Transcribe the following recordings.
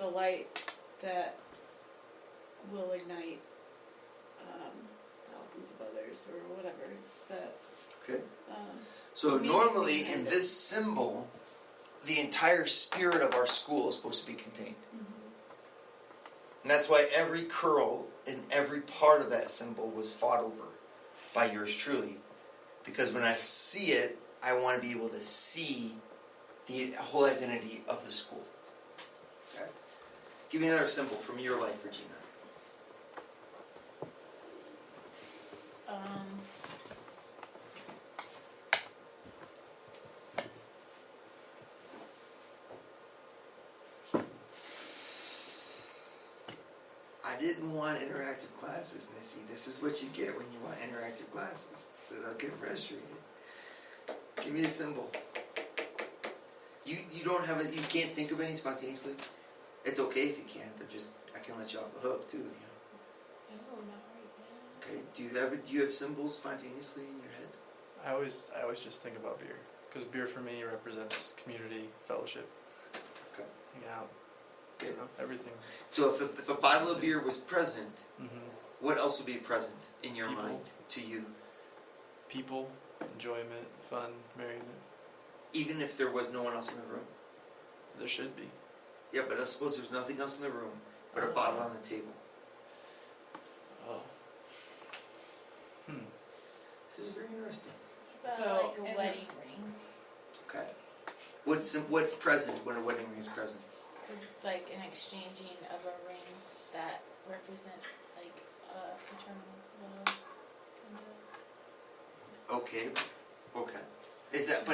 the light that will ignite thousands of others or whatever. It's that. Okay. So normally in this symbol, the entire spirit of our school is supposed to be contained. Mm-hmm. And that's why every curl in every part of that symbol was fought over by yours truly. Because when I see it, I want to be able to see the whole identity of the school. Okay? Give me another symbol from your life, Regina. I didn't want interactive classes, Missy. This is what you get when you want interactive classes. So don't get frustrated. Give me a symbol. You don't have it. You can't think of any spontaneously. It's okay if you can't. I can let you off the hook too. No, not right now. Okay. Do you have symbols spontaneously in your head? I always just think about beer, because beer for me represents community, fellowship, Okay. hanging out, Okay. everything. So if a bottle of beer was present, Mm-hmm. what else would be present in your People. mind to you? People, enjoyment, fun, merriment. Even if there was no one else in the room? There should be. Yeah, but I suppose there's nothing else in the room but a bottle on the table. Oh. This is very interesting. So, Like a and wedding ring. Okay. What's present when a wedding ring is present? Because it's like an exchanging of a ring that represents like paternal love. Okay. Okay. Is that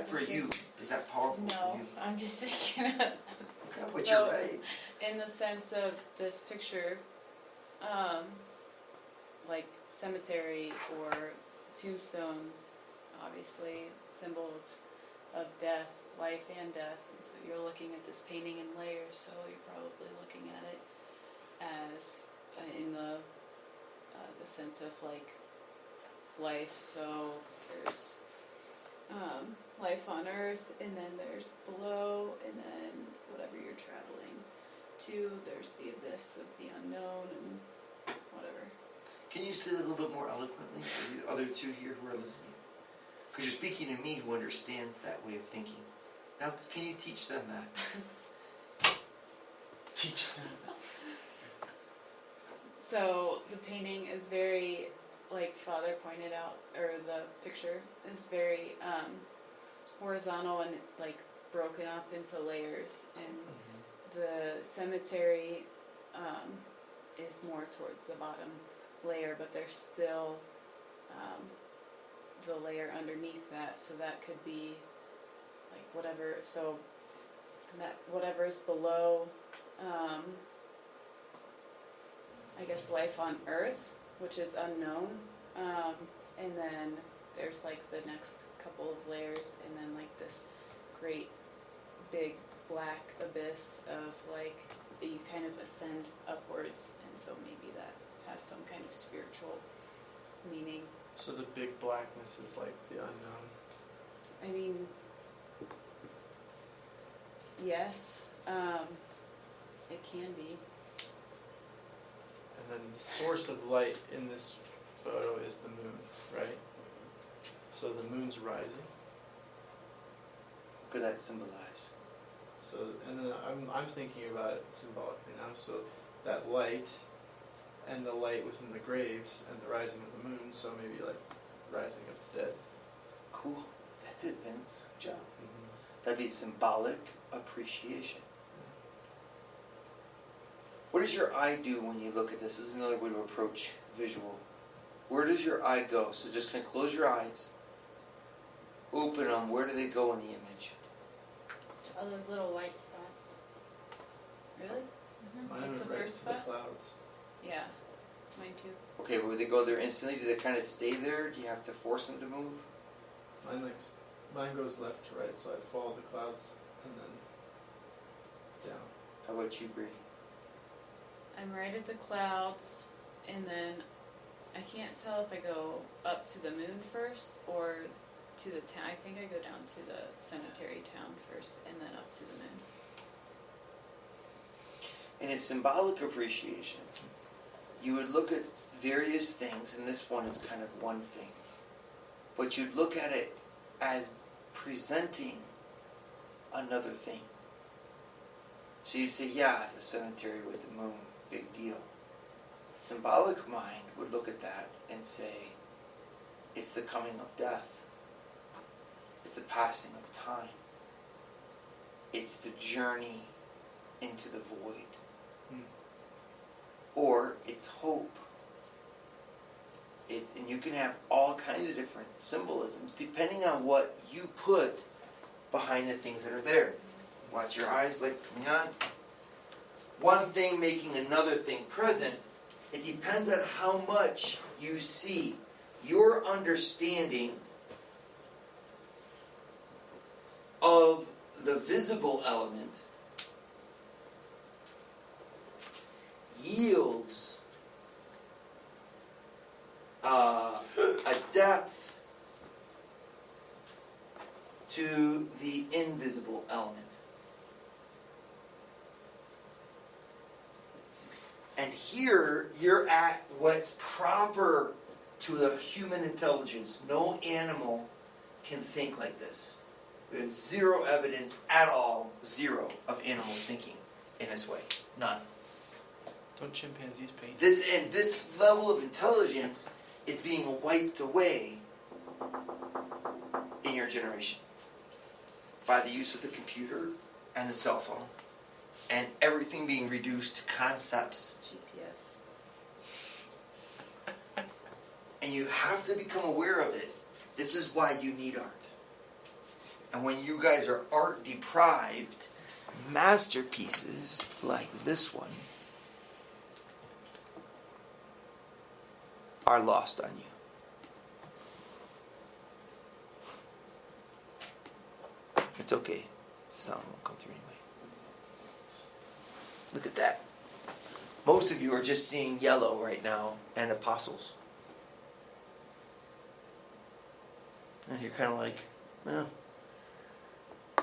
for you? Is that powerful No, for you? I'm just thinking of Okay, but So- you're right. in the sense of this picture, like cemetery or tombstone, obviously symbol of death, life and death. And so you're looking at this painting in layers, so you're probably looking at it as in the sense of like life. So there's life on earth, and then there's below, and then whatever you're traveling to, there's the abyss of the unknown and whatever. Can you say it a little bit more eloquently for the other two here who are listening? Because you're speaking to me who understands that way of thinking. Now, can you teach them that? Teach them. So the painting is very, like Father pointed out, or the picture is very horizontal and like broken up into layers, and the cemetery is more towards the bottom layer, but there's still the layer underneath that, so that could be like whatever, so that whatever's below I guess life on earth, which is unknown, and then there's like the next couple of layers, and then like this great big black abyss of like you kind of ascend upwards, and so maybe that has some kind of spiritual meaning. So the big blackness is like the unknown. I mean, yes, it can be. And then the source of light in this photo is the moon, right? So the moon's rising. What could that symbolize? So, and then I'm thinking about it symbolically now. So that light, and the light within the graves, and the rising of the moon. So maybe like rising of the dead. Cool. That's it, Vince. Good job. Mm-hmm. That'd be symbolic appreciation. What does your eye do when you look at this? This is another way to approach visual. Where does your eye go? So just kind of close your eyes. Open them. Where do they go in the image? all those little white spots. Really? Mine It's went a right first to the spot? clouds. Yeah, mine too. Okay, will they go there instantly? Do they kind of stay there? Do you have to force them to move? Mine goes left to right, so I follow the clouds and then down. How about you, Bree? I'm right at the clouds, and then I can't tell if I go up to the moon first or to the town. I think I go down to the cemetery town first, and then up to the moon. in a symbolic appreciation, you would look at various things, and this one is kind of one thing, but you'd look at it as presenting another thing. So you'd say, yeah, it's a cemetery with the moon, big deal. The symbolic mind would look at that and say, it's the coming of death. It's the passing of time. It's the journey into the void. Or it's hope. And you can have all kinds of different symbolisms depending on what you put behind the things that are there. Watch your eyes, lights coming on. One thing making another thing present, it depends on how much you see. Your understanding of the visible element yields a depth to the invisible element. And here you're at what's proper to the human intelligence. No animal can think like this. There's zero evidence at all, zero, of animals thinking in this way. None. Don't chimpanzees paint? This level of intelligence is being wiped away in your generation by the use of the computer and the cell phone and everything being reduced to concepts. GPS. And you have to become aware of it. This is why you need art. And when you guys are art deprived, masterpieces like this one are lost on you. It's okay. The sound won't come through anyway. Look at that. Most of you are just seeing yellow right now and apostles. And you're kind of like, well,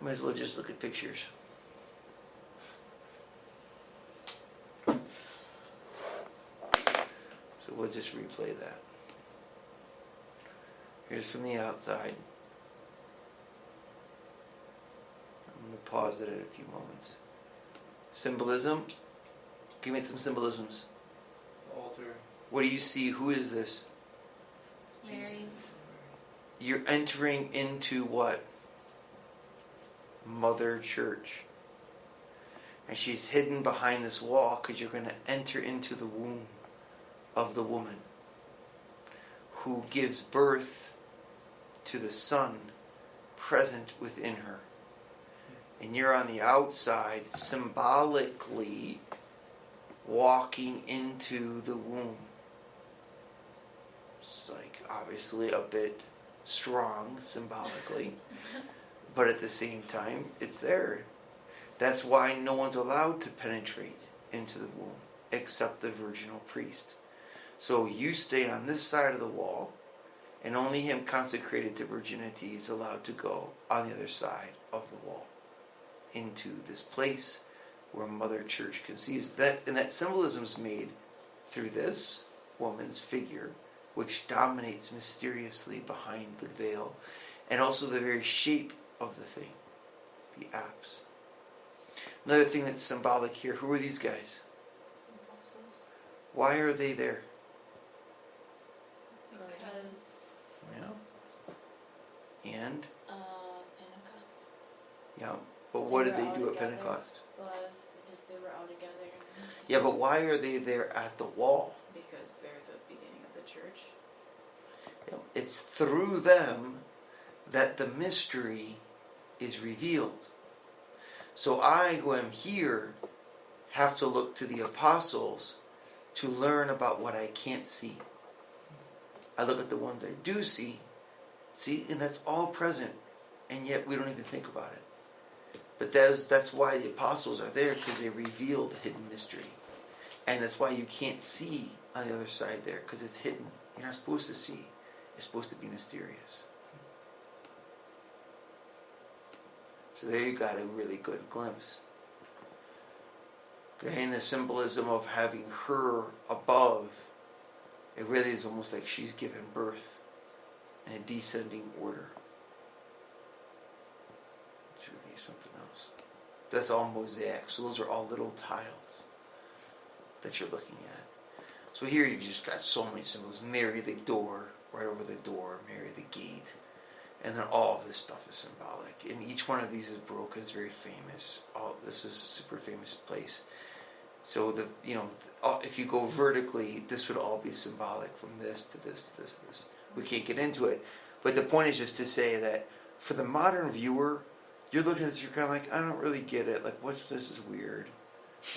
might as well just look at pictures. So we'll just replay that. Here's from the outside. I'm going to pause it at a few moments. Symbolism. Give me some symbolisms. Altar. What do you see? Who is this? Mary. You're entering into what? Mother Church. And she's hidden behind this wall because you're going to enter into the womb of the woman who gives birth to the Son present within her. And you're on the outside symbolically walking into the womb. It's like obviously a bit strong symbolically, but at the same time it's there. That's why no one's allowed to penetrate into the womb except the virginal priest. So you stay on this side of the wall, and only him consecrated to virginity is allowed to go on the other side of the wall into this place where Mother Church conceives. And that symbolism is made through this woman's figure, which dominates mysteriously behind the veil, and also the very shape of the thing, the apse. Another thing that's symbolic here, who are these guys? Apostles. Why are they there? Because Yeah. And? Pentecost. Yeah. But what They did were they all do at together. Pentecost? They were all together. Yeah, but why are they there at the wall? Because they're the beginning of the church. It's through them that the mystery is revealed. So I, who am here, have to look to the apostles to learn about what I can't see. I look at the ones I do see, and that's all present, and yet we don't even think about it. But that's why the apostles are there, because they reveal the hidden mystery. And that's why you can't see on the other side there, because it's hidden. You're not supposed to see. It's supposed to be mysterious. So there you got a really good glimpse. Okay, and the symbolism of having her above, it really is almost like she's given birth in a descending order. It's really something else. That's all mosaic. So those are all little tiles that you're looking at. So here you've just got so many symbols. Mary the door, right over the door, Mary the gate. And then all of this stuff is symbolic. And each one of these is broken. It's very famous. All this is a super famous place. So if you go vertically, this would all be symbolic from this to this to this to this. We can't get into it. But the point is just to say that for the modern viewer, you're looking at this, you're kind of like, I don't really get it. Like, what's this is weird.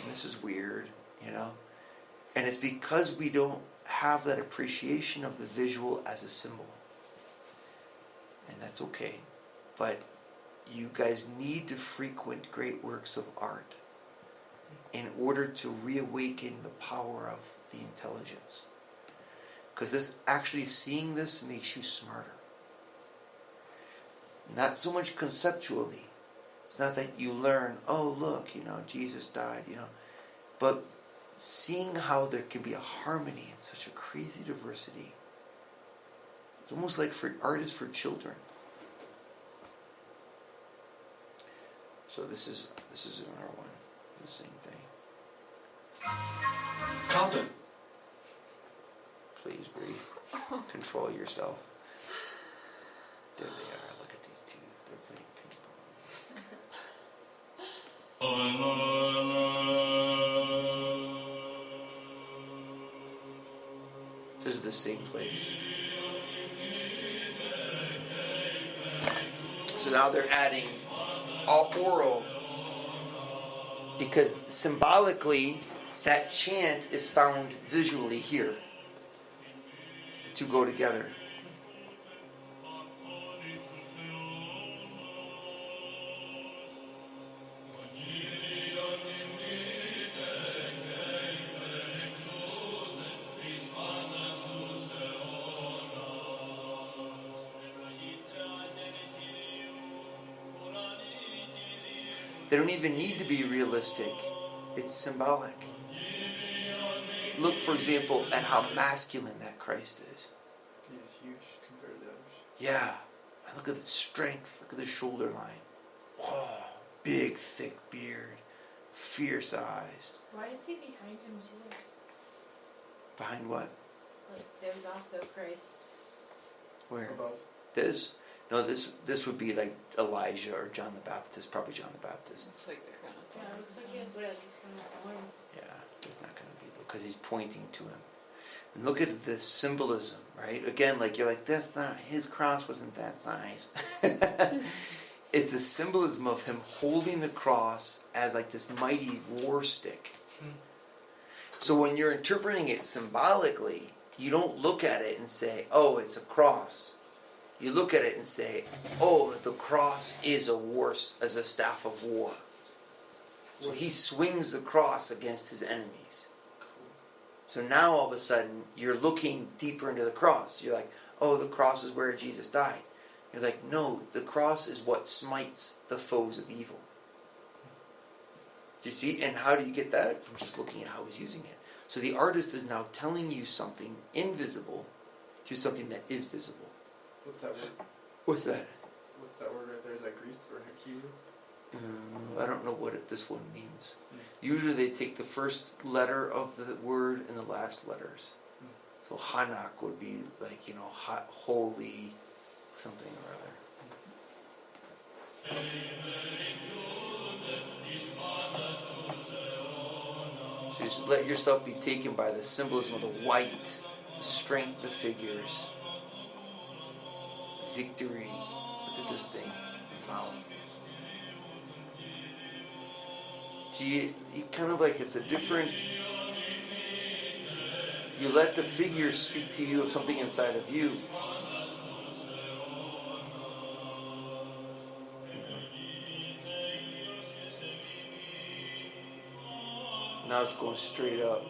And this is weird, And it's because we don't have that appreciation of the visual as a symbol. And that's okay. But you guys need to frequent great works of art in order to reawaken the power of the intelligence. Because seeing this makes you smarter. Not so much conceptually. It's not that you learn, oh look, Jesus died, But seeing how there can be a harmony in such a crazy diversity. It's almost like art is for children. So this is another one. The same thing. Compton. Please breathe. Control yourself. There they are. Look at these two. They're playing ping pong. This is the same place. So now they're adding all oral, because symbolically that chant is found visually here. The two go together. They don't even need to be realistic. It's symbolic. Look, for example, at how masculine that Christ is. He's huge compared to the others. Yeah. And look at the strength. Look at the shoulder line. Oh, big, thick beard. Fierce eyes. Why is he behind him too? Behind what? Like, there's also Christ. Where? Above. This? No, this would be like Elijah or John the Baptist. Probably John the Baptist. Looks like the crown of Yeah, it thorns. looks like he has like kind of horns. Yeah, that's not going to be though, because he's pointing to him. And look at the symbolism, right? Again, like you're like, that's not, his cross wasn't that size. It's the symbolism of him holding the cross as like this mighty war stick. So when you're interpreting it symbolically, you don't look at it and say, oh, it's a cross. You look at it and say, oh, the cross is a staff of war. So he swings the cross against his enemies. So now all of a sudden, you're looking deeper into the cross. You're like, oh, the cross is where Jesus died. You're like, no, the cross is what smites the foes of evil. Do you see? And how do you get that? From just looking at how he's using it. So the artist is now telling you something invisible through something that is visible. What's that word? What's that? What's that word right there? Is that Greek or Hebrew? I don't know what this one means. Usually they take the first letter of the word and the last letters. So Hanak would be like, holy something or other. So just let yourself be taken by the symbolism of the white, the strength of the figures, victory. Look at this thing, mouth. You kind of like, it's a different, you let the figures speak to you of something inside of you. Now it's going straight up.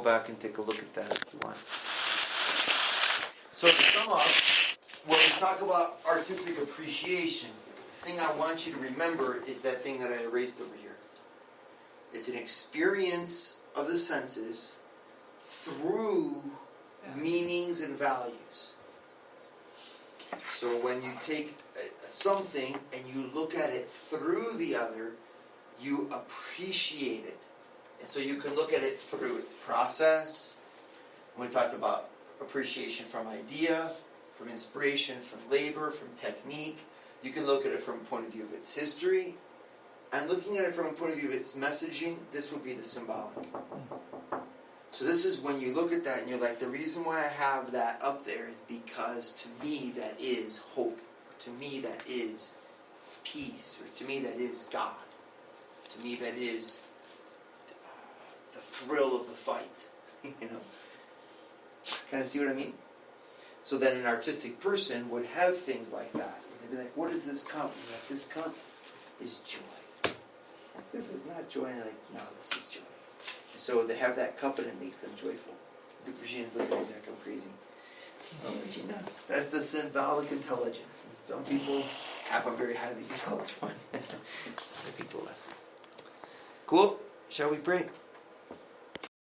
back and take a look at that if you want. So to sum up, when we talk about artistic appreciation, the thing I want you to remember is that thing that I erased over here. It's an experience of the senses through meanings and values. So when you take something and you look at it through the other, you appreciate it. And so you can look at it through its process. We talked about appreciation from idea, from inspiration, from labor, from technique. You can look at it from a point of view of its history. And looking at it from a point of view of its messaging, this would be the symbolic. So this is when you look at that and you're like, the reason why I have that up there is because to me that is hope. Or to me that is peace. Or to me that is God. To me that is the thrill of the fight. You know? Kind of see what I mean? So then an artistic person would have things like that. They'd be like, what is this cup? And like, this cup is joy. This is not joy. And they're like, no, this is joy. And so they have that cup and it makes them joyful. The Regina's looking at me like I'm crazy. Oh, Regina, that's the symbolic intelligence. And some people have a very highly developed one. Other people less. Cool. Shall we pray?